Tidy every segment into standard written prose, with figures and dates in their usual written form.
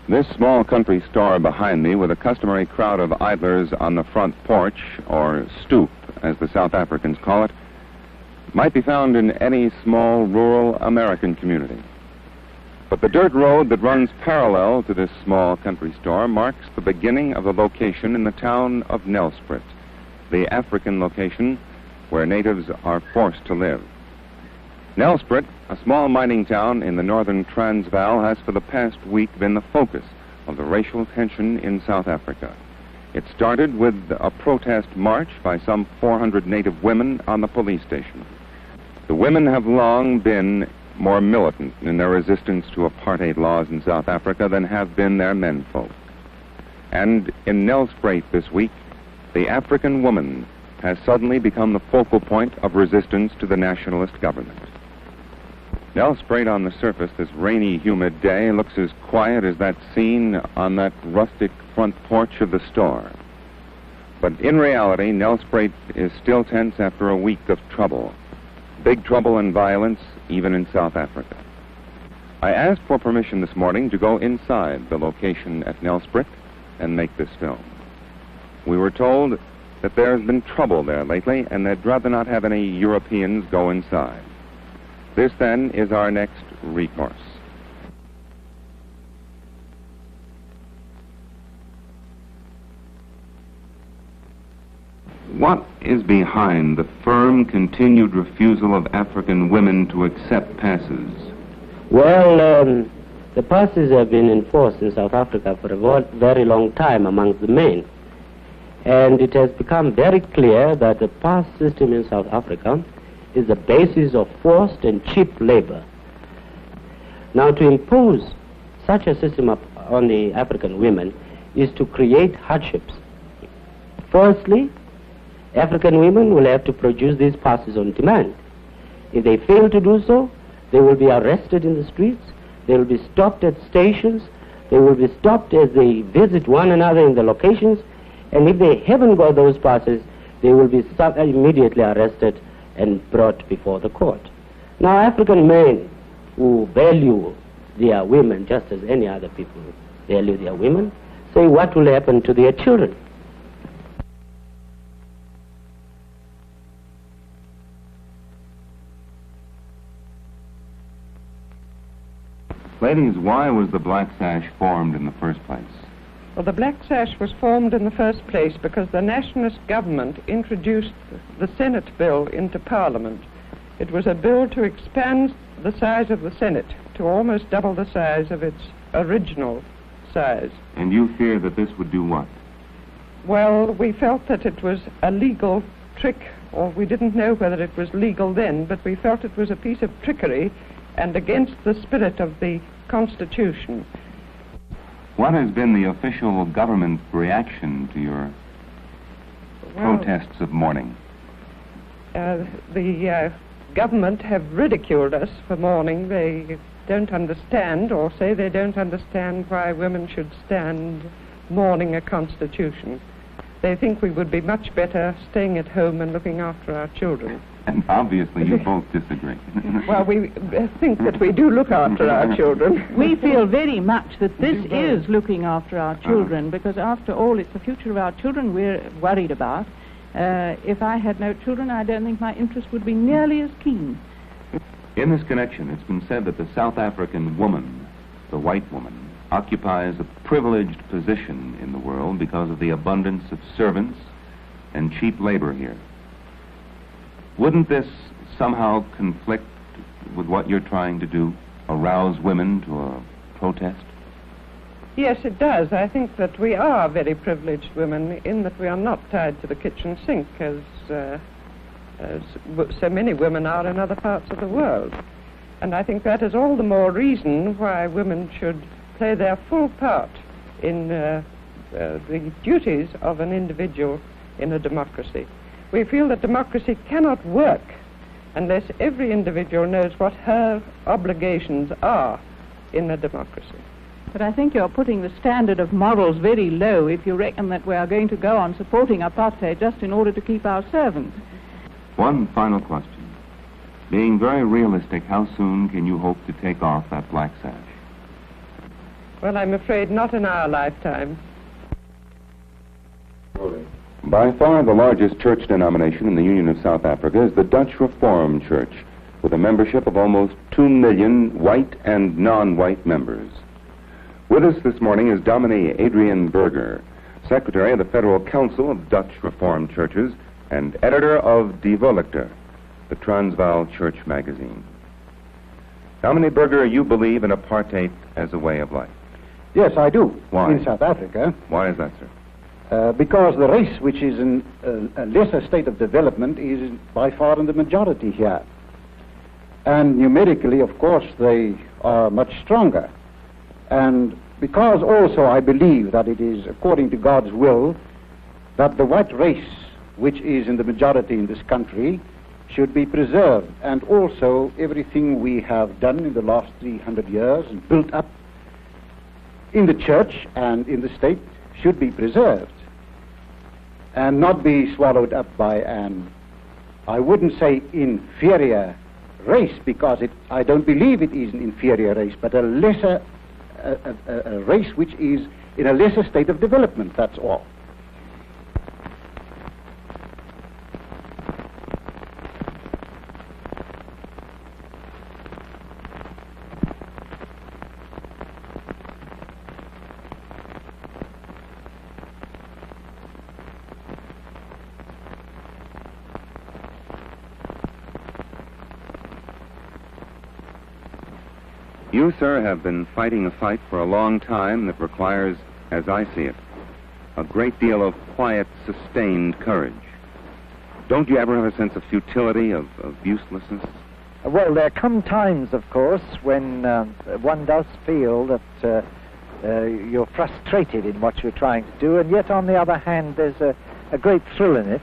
This small country store behind me, with a customary crowd of idlers on the front porch, or stoop, as the South Africans call it, might be found in any small rural American community. But the dirt road that runs parallel to this small country store marks the beginning of the location in the town of Nelspruit, the African location where natives are forced to live. Nelspruit, a small mining town in the northern Transvaal, has for the past week been the focus of the racial tension in South Africa. It started with a protest march by some 400 native women on the police station. The women have long been more militant in their resistance to apartheid laws in South Africa than have been their menfolk. And in Nelspruit this week, the African woman has suddenly become the focal point of resistance to the nationalist government. Nelspruit on the surface this rainy, humid day looks as quiet as that scene on that rustic front porch of the store. But in reality, Nelspruit is still tense after a week of trouble. Big trouble and violence, even in South Africa. I asked for permission this morning to go inside the location at Nelspruit and make this film. We were told that there's been trouble there lately, and they'd rather not have any Europeans go inside. This, then, is our next recourse. What is behind the firm, continued refusal of African women to accept passes? Well, the passes have been enforced in South Africa for a very long time amongst the men. And it has become very clear that the pass system in South Africa is the basis of forced and cheap labor. Now, to impose such a system on the African women is to create hardships. Firstly, African women will have to produce these passes on demand. If they fail to do so, they will be arrested in the streets, they will be stopped at stations, they will be stopped as they visit one another in the locations, and if they haven't got those passes, they will be immediately arrested and brought before the court. Now, African men who value their women just as any other people value their women, say what will happen to their children. Ladies, why was the Black Sash formed in the first place? Well, the Black Sash was formed in the first place because the nationalist government introduced the Senate bill into Parliament. It was a bill to expand the size of the Senate to almost double the size of its original size. And you fear that this would do what? Well, we felt that it was a legal trick, or we didn't know whether it was legal then, but we felt it was a piece of trickery and against the spirit of the Constitution. What has been the official government reaction to your protests of mourning? The government have ridiculed us for mourning. They don't understand, or say they don't understand, why women should stand mourning a constitution. They think we would be much better staying at home and looking after our children. And obviously you both disagree. Well, we think that we do look after our children. We feel very much that this is looking after our children, because after all, it's the future of our children we're worried about. If I had no children, I don't think my interest would be nearly as keen. In this connection, it's been said that the South African woman, the white woman, occupies a privileged position in the world because of the abundance of servants and cheap labor here. Wouldn't this somehow conflict with what you're trying to do, arouse women to a protest? Yes, it does. I think that we are very privileged women in that we are not tied to the kitchen sink as so many women are in other parts of the world. And I think that is all the more reason why women should play their full part in the duties of an individual in a democracy. We feel that democracy cannot work unless every individual knows what her obligations are in a democracy. But I think you're putting the standard of morals very low if you reckon that we are going to go on supporting apartheid just in order to keep our servants. One final question. Being very realistic, how soon can you hope to take off that black sash? Well, I'm afraid not in our lifetime. By far the largest church denomination in the Union of South Africa is the Dutch Reformed Church, with a membership of almost 2 million white and non-white members. With us this morning is Dominee Adrian Berger, Secretary of the Federal Council of Dutch Reformed Churches and editor of Die Volkte, the Transvaal Church magazine. Dominee Berger, you believe in apartheid as a way of life? Yes, I do. Why? In South Africa. Why is that, sir? Because the race which is in a lesser state of development is by far in the majority here. And numerically, of course, they are much stronger. And because also I believe that it is according to God's will that the white race, which is in the majority in this country, should be preserved. And also everything we have done in the last 300 years and built up in the church and in the state should be preserved and not be swallowed up by an, I wouldn't say inferior race, because I don't believe it is an inferior race, but a lesser a race which is in a lesser state of development, that's all. You, sir, have been fighting a fight for a long time that requires, as I see it, a great deal of quiet, sustained courage. Don't you ever have a sense of futility, of uselessness? Well, there come times, of course, when one does feel that you're frustrated in what you're trying to do, and yet, on the other hand, there's a great thrill in it.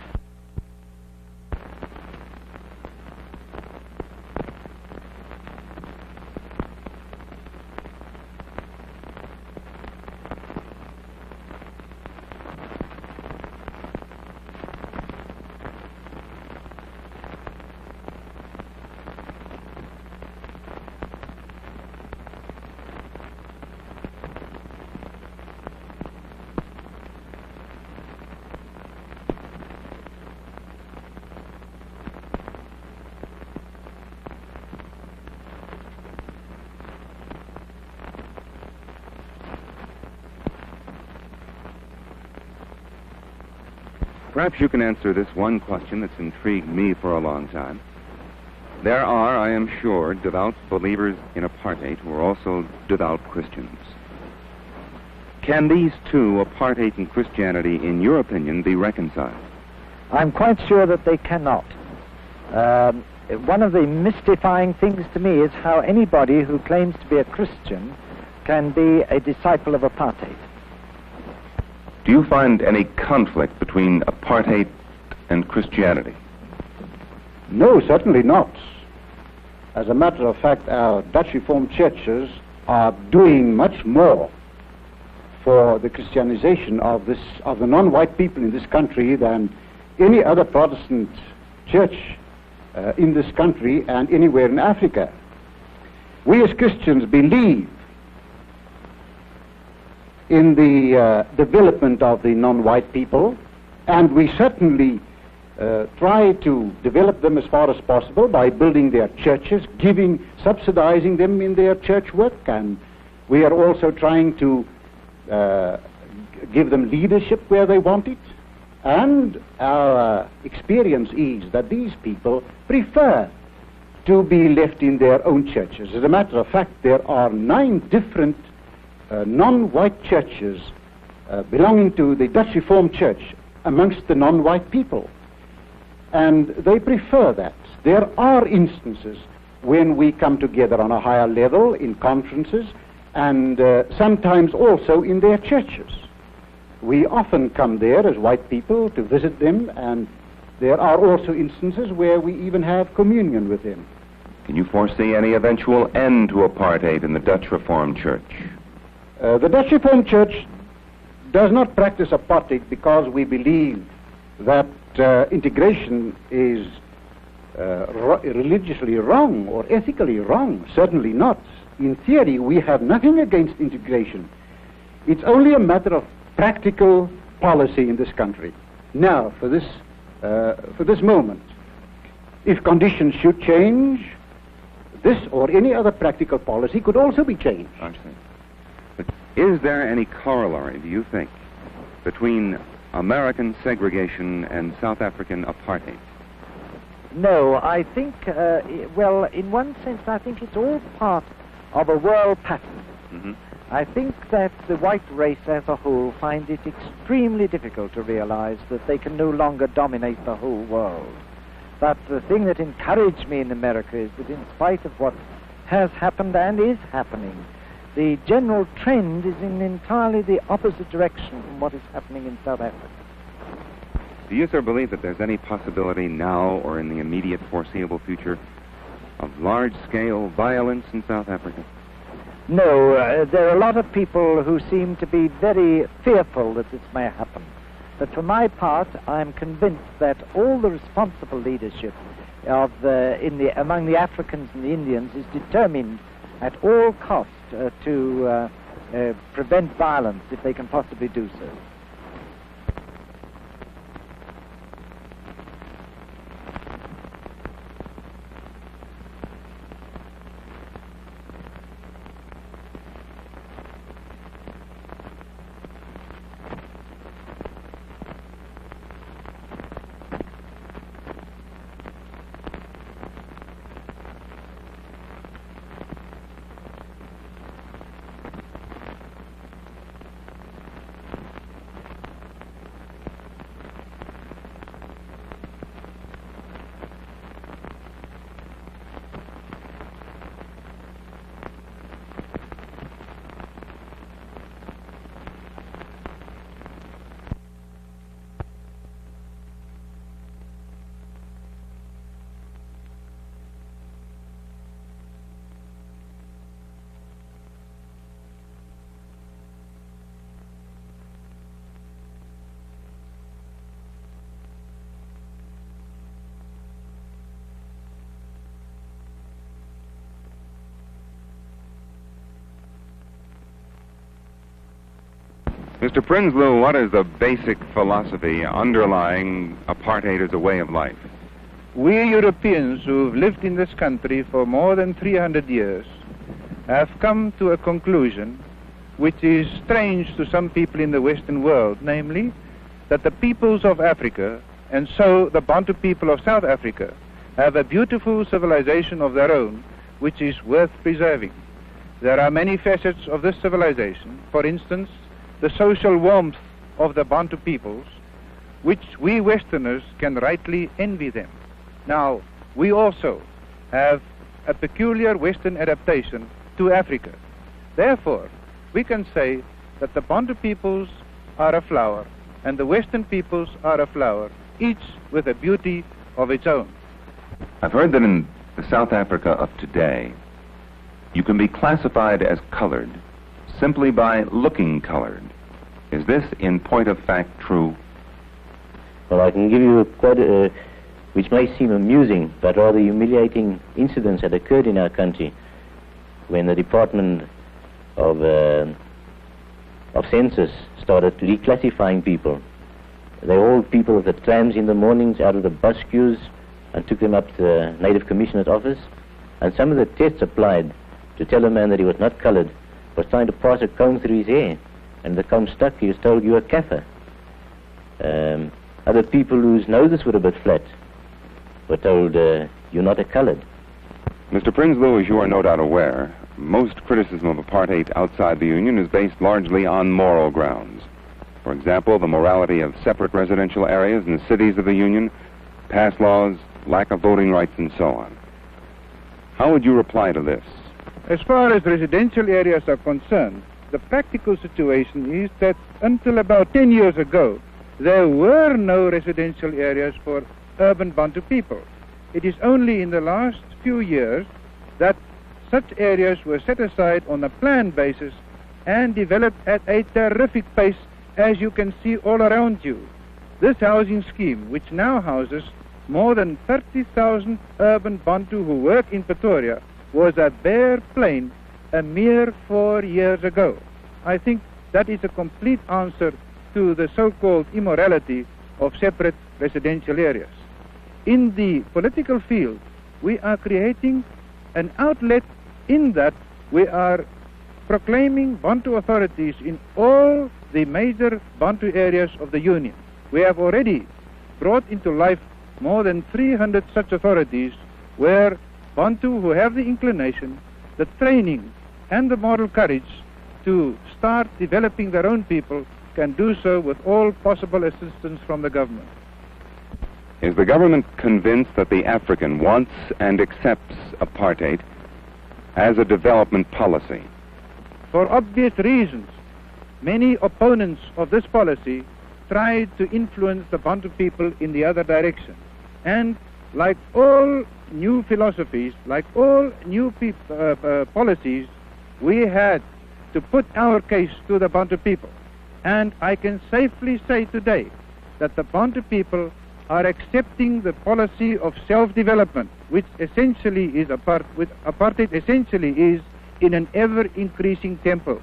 Perhaps you can answer this one question that's intrigued me for a long time. There are, I am sure, devout believers in apartheid who are also devout Christians. Can these two, apartheid and Christianity, in your opinion, be reconciled? I'm quite sure that they cannot. One of the mystifying things to me is how anybody who claims to be a Christian can be a disciple of apartheid. Do you find any conflict between apartheid and Christianity? No, certainly not. As a matter of fact, our Dutch Reformed churches are doing much more for the Christianization of the non-white people in this country than any other Protestant church in this country and anywhere in Africa. We as Christians believe in the development of the non-white people, and we certainly try to develop them as far as possible by building their churches, subsidizing them in their church work, and we are also trying to give them leadership where they want it. And our experience is that these people prefer to be left in their own churches. As a matter of fact, there are 9 different non-white churches belonging to the Dutch Reformed Church amongst the non-white people. And they prefer that. There are instances when we come together on a higher level in conferences and sometimes also in their churches. We often come there as white people to visit them, and there are also instances where we even have communion with them. Can you foresee any eventual end to apartheid in the Dutch Reformed Church? The Dutch Reformed Church does not practice apartheid because we believe that integration is religiously wrong or ethically wrong. Certainly not. in theory, we have nothing against integration. It's only a matter of practical policy in this country. Now, for this moment, if conditions should change, this or any other practical policy could also be changed. I see. But is there any corollary, do you think, between American segregation and South African apartheid? No, I think, well, in one sense, I think it's all part of a world pattern. Mm-hmm. I think that the white race as a whole find it extremely difficult to realize that they can no longer dominate the whole world. But the thing that encouraged me in America is that in spite of what has happened and is happening, the general trend is in entirely the opposite direction from what is happening in South Africa. Do you, sir, believe that there's any possibility now or in the immediate foreseeable future of large-scale violence in South Africa? No, there are a lot of people who seem to be very fearful that this may happen. But for my part, I'm convinced that all the responsible leadership among the Africans and the Indians is determined at all costs to prevent violence if they can possibly do so. Mr. Prinsloo, what is the basic philosophy underlying apartheid as a way of life? We Europeans who've lived in this country for more than 300 years have come to a conclusion which is strange to some people in the Western world, namely that the peoples of Africa, and so the Bantu people of South Africa, have a beautiful civilization of their own which is worth preserving. There are many facets of this civilization. For instance, the social warmth of the Bantu peoples, which we Westerners can rightly envy them. Now, we also have a peculiar Western adaptation to Africa. Therefore, we can say that the Bantu peoples are a flower and the Western peoples are a flower, each with a beauty of its own. I've heard that in the South Africa of today, you can be classified as colored simply by looking colored. Is this, in point of fact, true? Well, I can give you quite a, which may seem amusing, but rather humiliating incidents that occurred in our country when the Department of Census started reclassifying people. They hauled people of the trams in the mornings out of the bus queues and took them up to the Native Commissioner's office, and some of the tests applied to tell a man that he was not colored was trying to pass a comb through his hair, and the comb stuck. He was told, "You're a Kaffir." Other people whose noses were a bit flat were told, "You're not a colored." Mr. Prinsloo, as you are no doubt aware, most criticism of apartheid outside the Union is based largely on moral grounds. For example, the morality of separate residential areas in the cities of the Union, past laws, lack of voting rights, and so on. How would you reply to this? As far as residential areas are concerned, the practical situation is that until about 10 years ago, there were no residential areas for urban Bantu people. It is only in the last few years that such areas were set aside on a planned basis and developed at a terrific pace, as you can see all around you. This housing scheme, which now houses more than 30,000 urban Bantu who work in Pretoria, was a bare plain a mere 4 years ago. I think that is a complete answer to the so-called immorality of separate residential areas. In the political field, we are creating an outlet in that we are proclaiming Bantu authorities in all the major Bantu areas of the Union. We have already brought into life more than 300 such authorities where Bantu who have the inclination, the training and the moral courage to start developing their own people can do so with all possible assistance from the government. Is the government convinced that the African wants and accepts apartheid as a development policy? For obvious reasons, many opponents of this policy tried to influence the Bantu people in the other direction. And like all new philosophies, like all new policies, we had to put our case to the Bantu people. And I can safely say today that the Bantu people are accepting the policy of self-development, which essentially is apartheid essentially is in an ever-increasing tempo.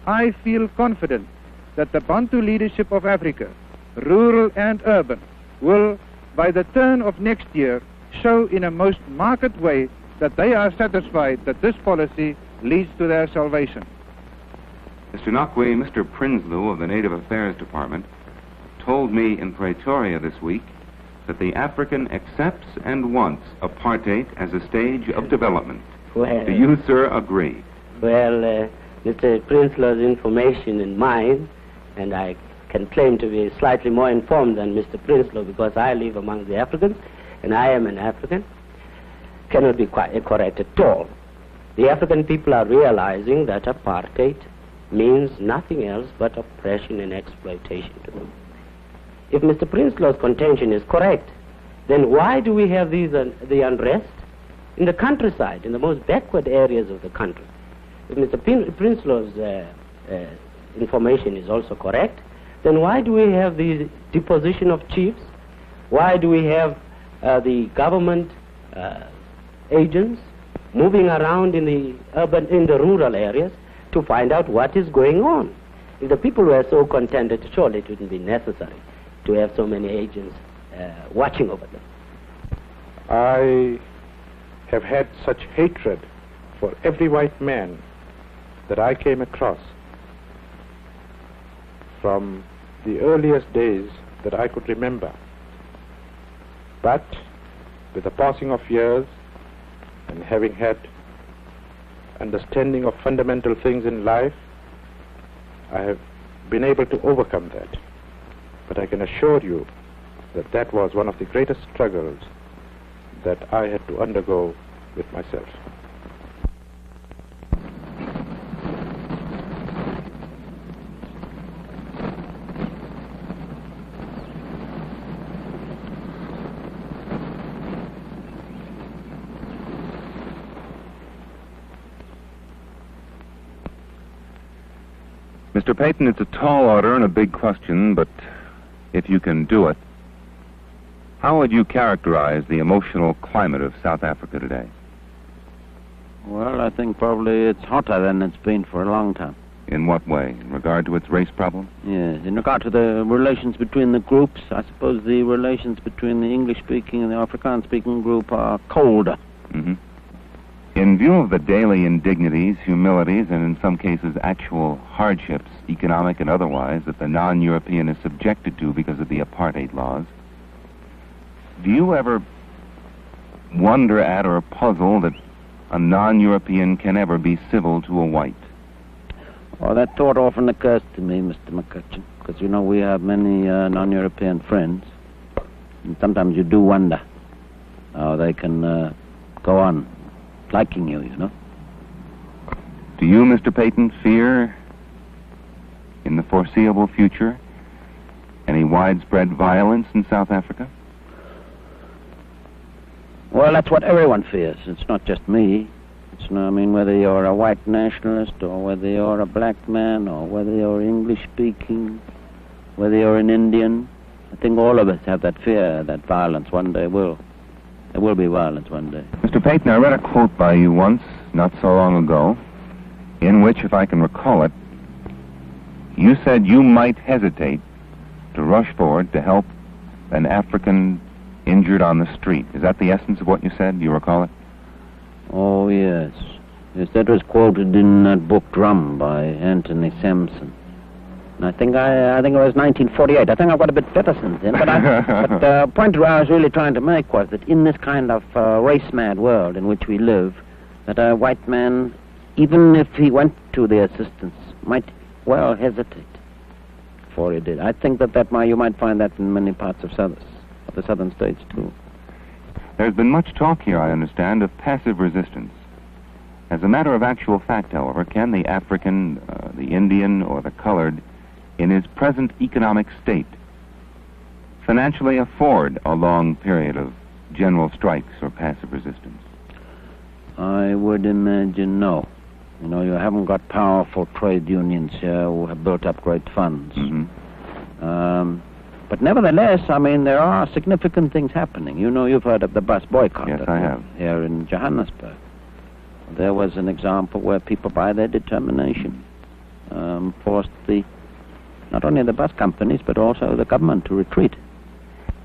I feel confident that the Bantu leadership of Africa, rural and urban, will, by the turn of next year, show in a most marked way that they are satisfied that this policy leads to their salvation. Mr. Nakwe, Mr. Prinsloo of the Native Affairs Department told me in Pretoria this week that the African accepts and wants apartheid as a stage of development. Well, do you, sir, agree? Well, Mr. Prinsloo's information and mine, and I can claim to be slightly more informed than Mr. Prinsloo because I live among the Africans and I am an African, cannot be quite correct at all. The African people are realizing that apartheid means nothing else but oppression and exploitation to them. If Mr. Prinsloo's contention is correct, then why do we have the unrest in the countryside, in the most backward areas of the country? If Mr. Prinsloo's information is also correct, then why do we have the deposition of chiefs? Why do we have the government agents moving around in the rural areas to find out what is going on? If the people were so contented, surely it wouldn't be necessary to have so many agents watching over them. I have had such hatred for every white man that I came across from the earliest days that I could remember. But with the passing of years and having had understanding of fundamental things in life, I have been able to overcome that. But I can assure you that that was one of the greatest struggles that I had to undergo with myself. Mr. Payton, it's a tall order and a big question, but if you can do it, how would you characterize the emotional climate of South Africa today? Well, I think probably it's hotter than it's been for a long time. In what way? In regard to its race problem? Yes, in regard to the relations between the groups, I suppose the relations between the English-speaking and the Afrikaans-speaking group are colder. Mm-hmm. In view of the daily indignities, humilities, and in some cases actual hardships, economic and otherwise, that the non-European is subjected to because of the apartheid laws, do you ever wonder at or puzzle that a non-European can ever be civil to a white? Well, that thought often occurs to me, Mr. McCutcheon, because, you know, we have many non-European friends, and sometimes you do wonder how they can go on liking you, you know. Do you, Mr. Payton, fear in the foreseeable future any widespread violence in South Africa? Well, that's what everyone fears. It's not just me. It's not, I mean, whether you're a white nationalist or whether you're a black man or whether you're English-speaking, whether you're an Indian, I think all of us have that fear that violence one day will. There will be violence one day. Mr. Payton, I read a quote by you once, not so long ago, in which, if I can recall it, you said you might hesitate to rush forward to help an African injured on the street. Is that the essence of what you said? Do you recall it? Oh, yes. Yes, that was quoted in that book Drum by Anthony Sampson. And I think it was 1948. I think I've got a bit better since then. But the point I was really trying to make was that in this kind of race-mad world in which we live, that a white man, even if he went to the assistance, might well hesitate before he did. I think that you might find that in many parts of the southern states, too. There's been much talk here, I understand, of passive resistance. As a matter of actual fact, however, can the African, the Indian, or the colored, in his present economic state, financially afford a long period of general strikes or passive resistance? I would imagine no. You know, you haven't got powerful trade unions here who have built up great funds. Mm-hmm. But nevertheless, I mean, there are significant things happening. You know, you've heard of the bus boycott. Yes, I have. Here in Johannesburg. There was an example where people, by their determination, forced not only the bus companies, but also the government to retreat.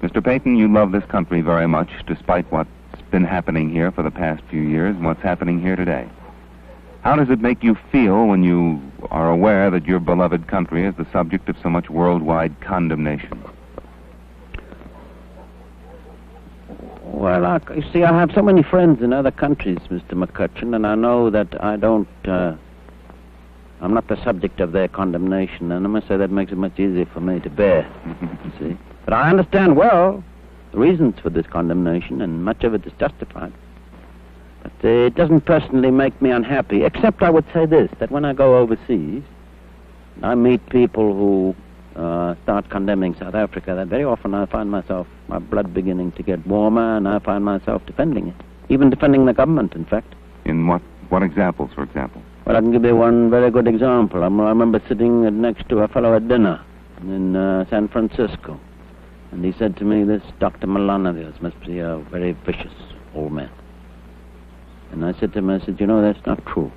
Mr. Payton, you love this country very much, despite what's been happening here for the past few years and what's happening here today. How does it make you feel when you are aware that your beloved country is the subject of so much worldwide condemnation? Well, you see, I have so many friends in other countries, Mr. McCutcheon, and I know that I'm not the subject of their condemnation, and I must say that makes it much easier for me to bear, you see. But I understand well the reasons for this condemnation, and much of it is justified. But it doesn't personally make me unhappy, except I would say this, that when I go overseas, I meet people who start condemning South Africa, that very often I find my blood beginning to get warmer, and I find myself defending it. Even defending the government, in fact. In what examples, for example? Well, I can give you one very good example. I remember sitting next to a fellow at dinner in San Francisco, and he said to me, this Dr. Milan of yours must be a very vicious old man. And I said to him, you know, that's not true.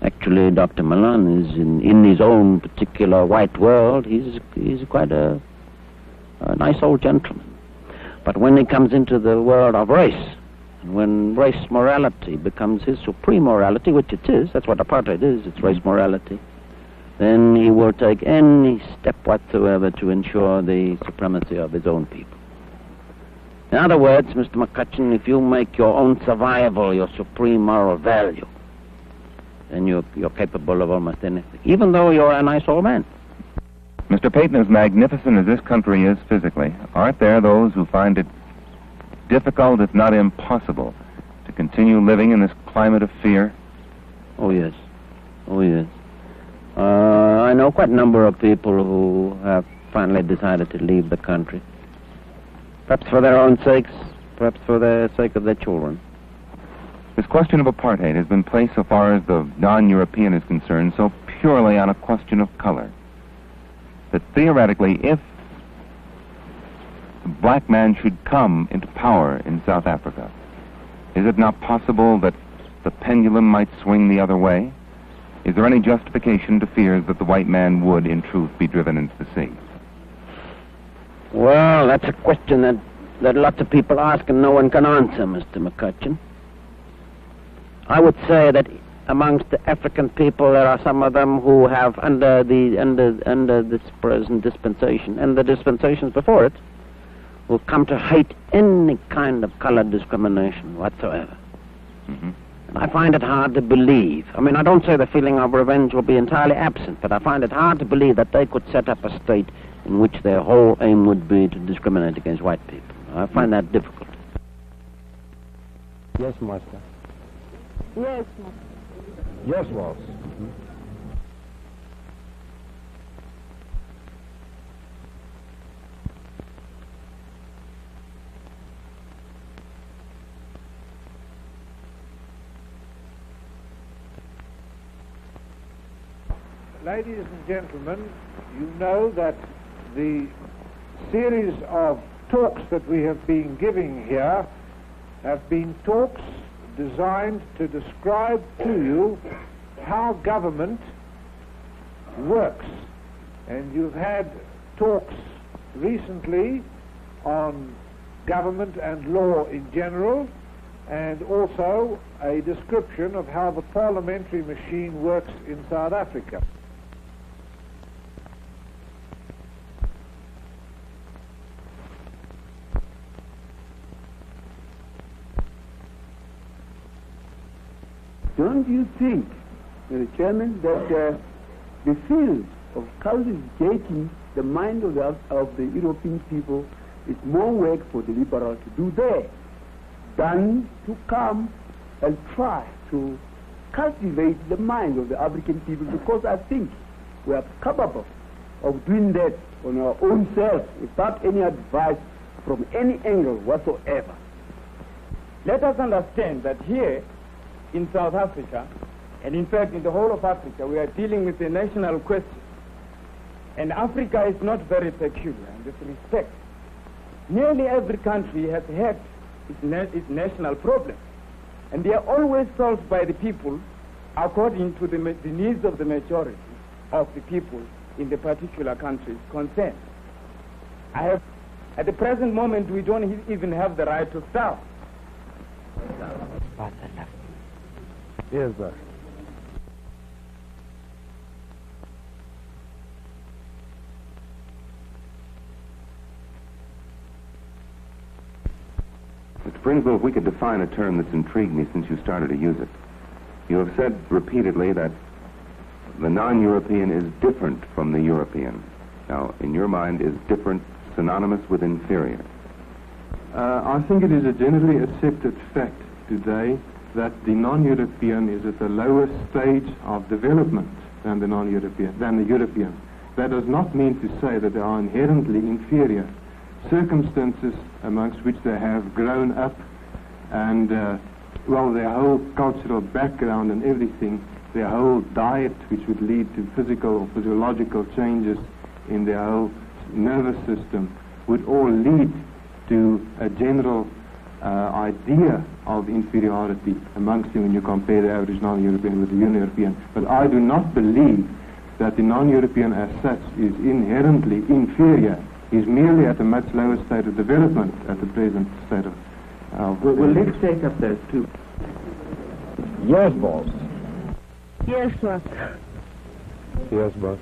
Actually, Dr. Milan is in his own particular white world, he's quite a nice old gentleman. But when he comes into the world of race, and when race morality becomes his supreme morality, which it is, that's what apartheid is, it's race morality, then he will take any step whatsoever to ensure the supremacy of his own people. In other words, Mr. McCutcheon, if you make your own survival your supreme moral value, then you're capable of almost anything, even though you're a nice old man. Mr. Payton, as magnificent as this country is physically, aren't there those who find it difficult, if not impossible, to continue living in this climate of fear? Oh, yes. Oh, yes. I know quite a number of people who have finally decided to leave the country. Perhaps for their own sakes, perhaps for the sake of their children. This question of apartheid has been placed, so far as the non-European is concerned, so purely on a question of color, that theoretically, if the black man should come into power in South Africa, is it not possible that the pendulum might swing the other way? Is there any justification to fears that the white man would, in truth, be driven into the sea? Well, that's a question that lots of people ask and no one can answer, Mr. McCutcheon. I would say that amongst the African people, there are some of them who have, under this present dispensation and the dispensations before it, who come to hate any kind of color discrimination whatsoever. Mm-hmm. And I find it hard to believe. I mean, I don't say the feeling of revenge will be entirely absent, but I find it hard to believe that they could set up a state in which their whole aim would be to discriminate against white people. I find that difficult. Yes, Master. Yes, Master. Yes, Waltz. Ladies and gentlemen, you know that the series of talks that we have been giving here have been talks designed to describe to you how government works. And you've had talks recently on government and law in general, and also a description of how the parliamentary machine works in South Africa. Don't you think, Mr. Chairman, that the field of cultivating the mind of the European people is more work for the liberals to do there than to come and try to cultivate the mind of the African people, because I think we are capable of doing that on our own self without any advice from any angle whatsoever. Let us understand that here in South Africa, and in fact in the whole of Africa, we are dealing with a national question. And Africa is not very peculiar in this respect. Nearly every country has had its national problems, and they are always solved by the people according to the needs of the majority of the people in the particular countries concerned. At the present moment, we don't even have the right to starve. Yes, sir. Mr. Brinslow, if we could define a term that's intrigued me since you started to use it. You have said repeatedly that the non-European is different from the European. Now, in your mind, is different synonymous with inferior? I think it is a generally accepted fact today that the non-European is at a lower stage of development than the European. That does not mean to say that they are inherently inferior. Circumstances amongst which they have grown up and, their whole cultural background and everything, their whole diet, which would lead to physical or physiological changes in their whole nervous system, would all lead to a general idea of inferiority amongst them when you compare the average non-European with the European. But I do not believe that the non-European as such is inherently inferior. He's merely at a much lower state of development at the present state of... Well, let's take up those two. Yes, boss. Yes, Master. Yes, boss.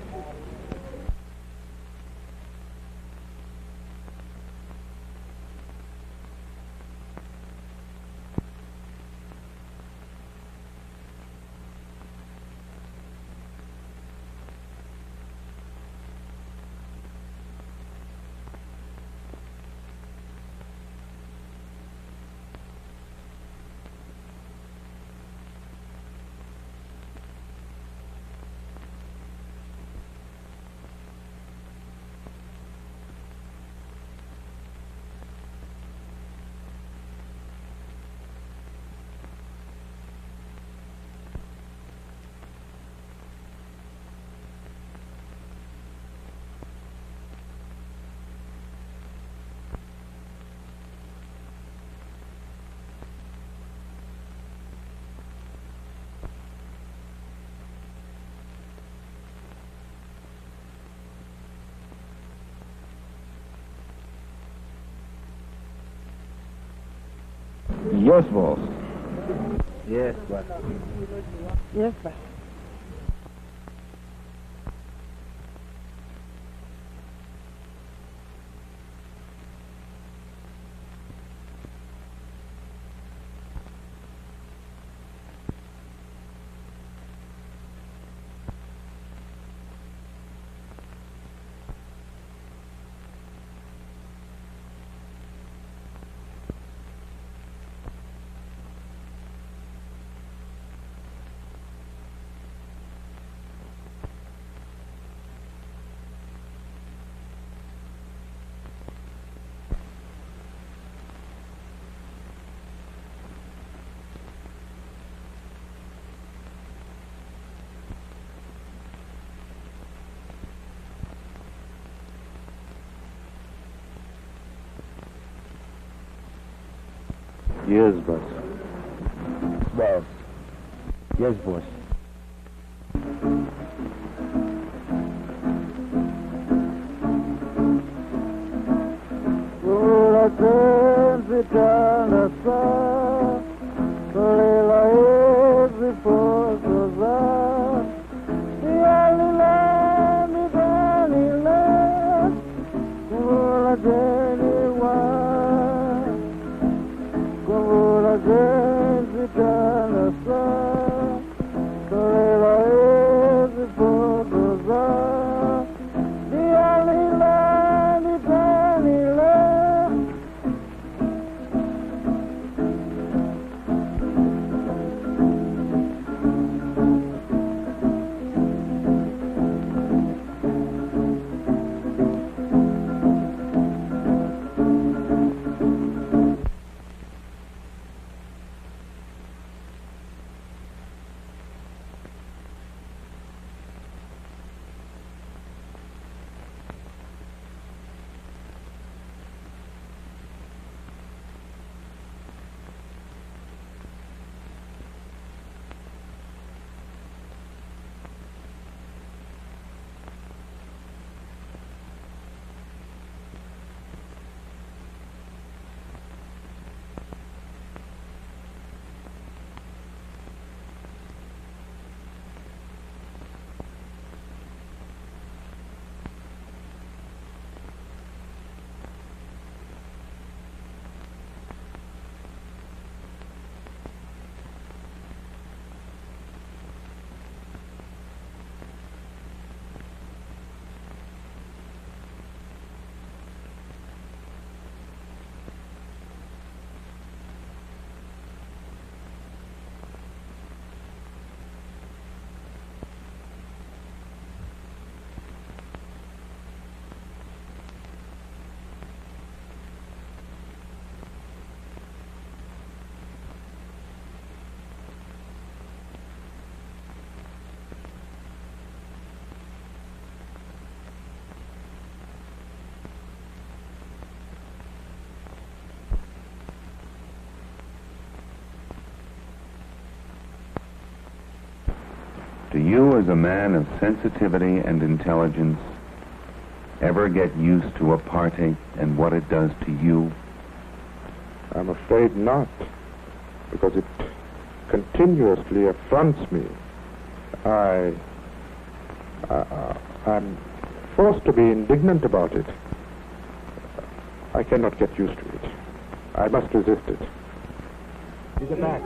Yes, boss. Yes, boss. Yes, boss. Yes, boss. Boss. Yes, boss. Do you, as a man of sensitivity and intelligence, ever get used to apartheid and what it does to you? I'm afraid not, because it continuously affronts me. I'm forced to be indignant about it. I cannot get used to it. I must resist it. He's back.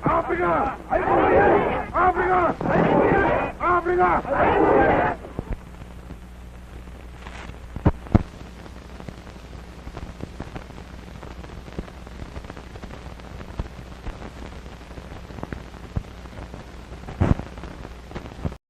Africa! Africa! Africa!